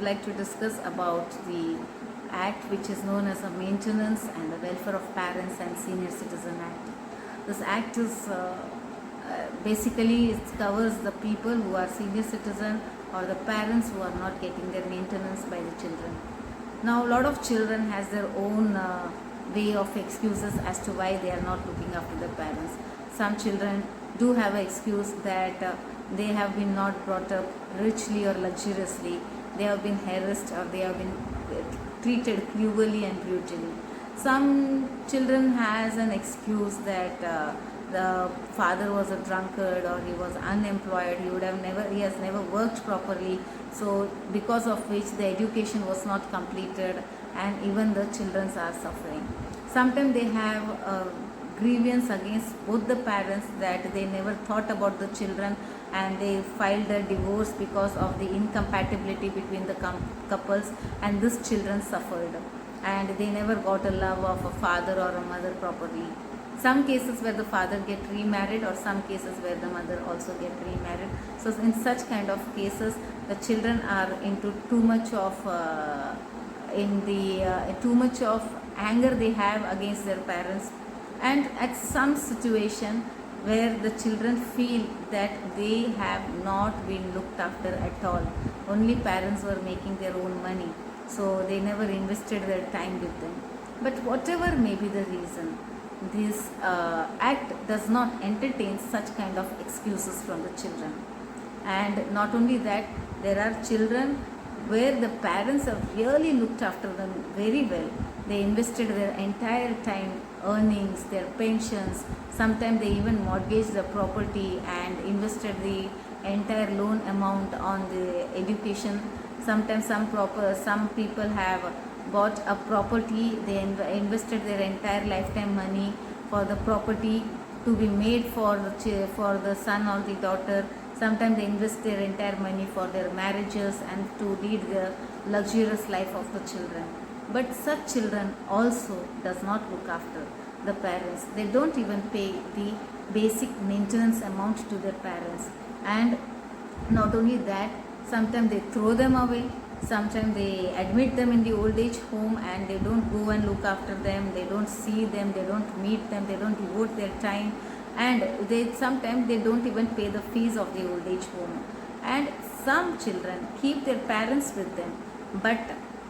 like to discuss about the act which is known as the Maintenance and the Welfare of Parents and Senior Citizen Act. This act is basically it covers the people who are senior citizen or the parents who are not getting their maintenance by the children. Now a lot of children has their own way of excuses as to why they are not looking after their parents. Some children do have an excuse that they have been not brought up richly or luxuriously. They have been harassed or they have been treated cruelly and brutally. Some children has an excuse that the father was a drunkard or he was unemployed. He has never worked properly. So because of which the education was not completed and even the children are suffering. Sometimes they have a grievance against both the parents that they never thought about the children and they filed a divorce because of the incompatibility between the couples, and these children suffered and they never got a love of a father or a mother properly. Some cases where the father get remarried or some cases where the mother also get remarried. So in such kind of cases the children are into too much of too much of anger they have against their parents, and at some situation where the children feel that they have not been looked after at all. Only parents were making their own money, so they never invested their time with them. But whatever may be the reason, this act does not entertain such kind of excuses from the children. And not only that, there are children where the parents have really looked after them very well. They invested their entire time, earnings, their pensions. Sometimes they even mortgaged the property and invested the entire loan amount on the education. Sometimes some people have bought a property. They invested their entire lifetime money for the property to be made for the son or the daughter. Sometimes they invest their entire money for their marriages and to lead the luxurious life of the children. But such children also does not look after the parents. They don't even pay the basic maintenance amount to their parents. And not only that, sometimes they throw them away. Sometimes they admit them in the old age home and they don't go and look after them. They don't see them. They don't meet them. They don't devote their time. And sometimes they don't even pay the fees of the old age home. And some children keep their parents with them, but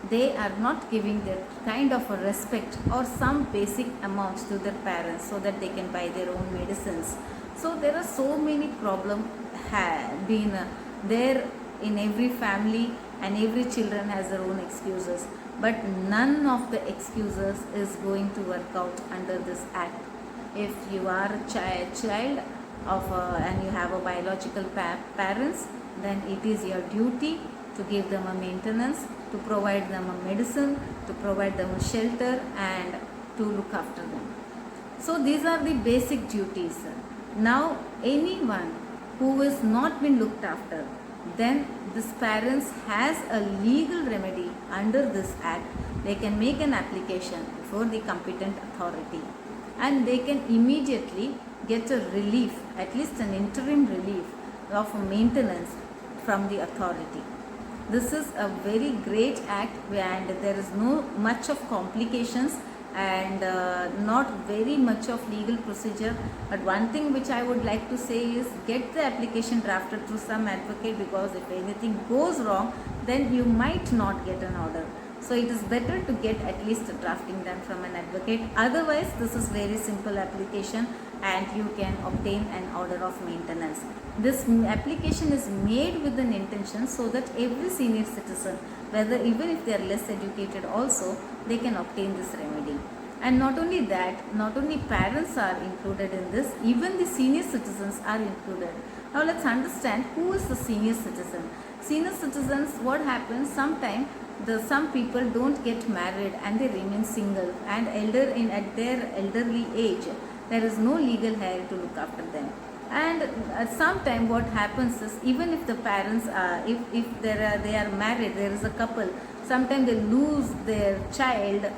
they are not giving their kind of a respect or some basic amounts to their parents so that they can buy their own medicines. So there are so many problems have been there in every family, and every children has their own excuses. But none of the excuses is going to work out under this act. If you are a child of and you have a biological parents, then it is your duty to give them a maintenance, to provide them a medicine, to provide them a shelter, and to look after them. So these are the basic duties. Now anyone who is not been looked after, then this parents has a legal remedy under this act. They can make an application before the competent authority and they can immediately get a relief, at least an interim relief of maintenance from the authority. This is a very great act and there is no much of complications and not very much of legal procedure. But one thing which I would like to say is get the application drafted through some advocate, because if anything goes wrong, then you might not get an order. So it is better to get at least a drafting done from an advocate. Otherwise, this is very simple application and you can obtain an order of maintenance. This application is made with an intention so that every senior citizen, whether even if they are less educated also, they can obtain this remedy. And not only that, not only parents are included in this, even the senior citizens are included. Now let's understand who is the senior citizen. Senior citizens, what happens, sometimes some people don't get married and they remain single and at their elderly age, there is no legal heir to look after them. And sometimes what happens is, even if the parents are, if they are married, there is a couple, sometimes they lose their child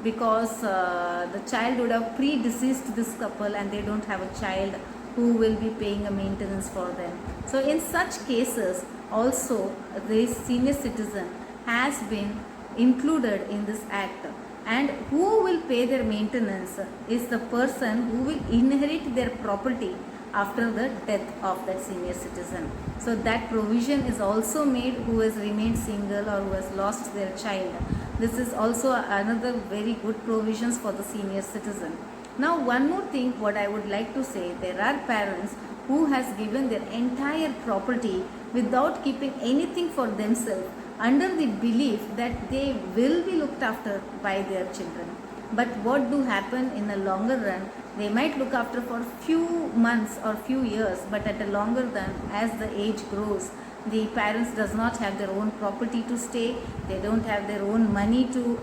because the child would have predeceased this couple and they don't have a child who will be paying a maintenance for them. So in such cases also, the senior citizen has been included in this act, and who will pay their maintenance is the person who will inherit their property after the death of that senior citizen. So that provision is also made who has remained single or who has lost their child. This is also another very good provisions for the senior citizen. Now one more thing what I would like to say, there are parents who has given their entire property without keeping anything for themselves under the belief that they will be looked after by their children. But what do happen in the longer run, they might look after for few months or few years, but at a longer run, as the age grows, the parents does not have their own property to stay, they don't have their own money to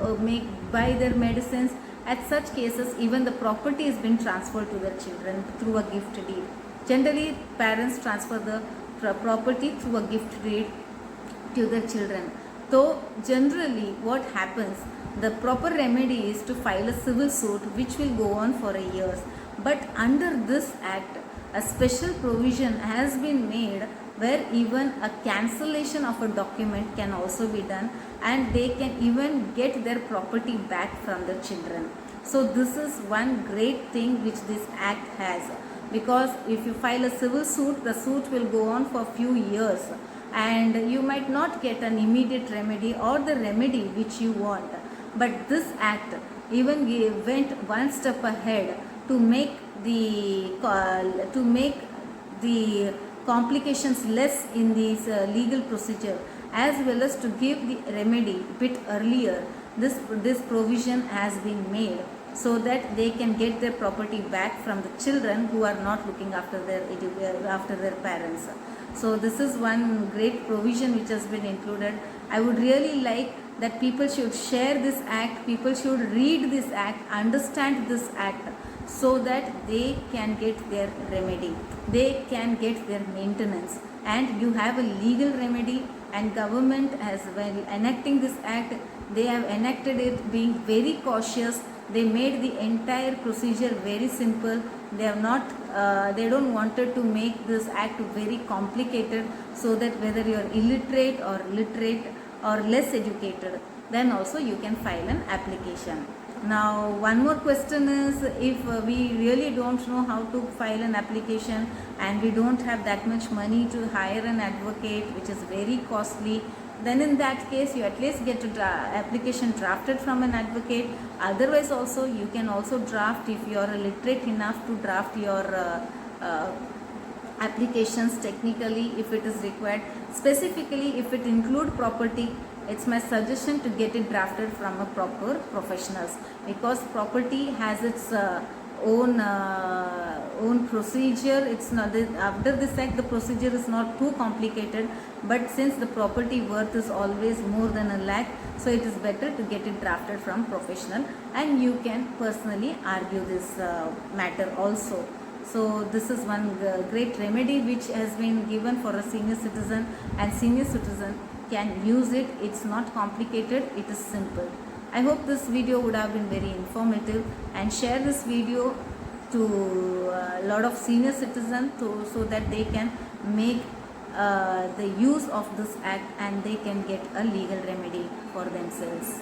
buy their medicines. At such cases, even the property has been transferred to their children through a gift deed. Generally, parents transfer the property through a gift deed to their children. So generally what happens, the proper remedy is to file a civil suit which will go on for a year. But under this act, a special provision has been made where even a cancellation of a document can also be done, and they can even get their property back from the children. So this is one great thing which this act has, because if you file a civil suit, the suit will go on for few years and you might not get an immediate remedy or the remedy which you want. But this act even went one step ahead to make the complications less in this legal procedure, as well as to give the remedy bit earlier. This provision has been made so that they can get their property back from the children who are not looking after their parents. So this is one great provision which has been included. I would really like that people should share this act, people should read this act, understand this act, so that they can get their remedy, they can get their maintenance, and you have a legal remedy. And government has, while enacting this act, they have enacted it being very cautious. They made the entire procedure very simple. They have not they don't wanted to make this act very complicated, so that whether you are illiterate or literate or less educated, then also you can file an application. Now one more question is, if we really don't know how to file an application and we don't have that much money to hire an advocate, which is very costly, then in that case you at least get a application drafted from an advocate. Otherwise also you can also draft, if you are literate enough to draft your applications technically if it is required. Specifically if it include property, it's my suggestion to get it drafted from a proper professionals, because property has its own procedure. It's not after this act the procedure is not too complicated, but since the property worth is always more than a lakh, so it is better to get it drafted from professional, and you can personally argue this matter also. So this is one great remedy which has been given for a senior citizen, and senior citizen can use it. It's not complicated, it is simple. I hope this video would have been very informative, and share this video to a lot of senior citizens so that they can make the use of this act and they can get a legal remedy for themselves.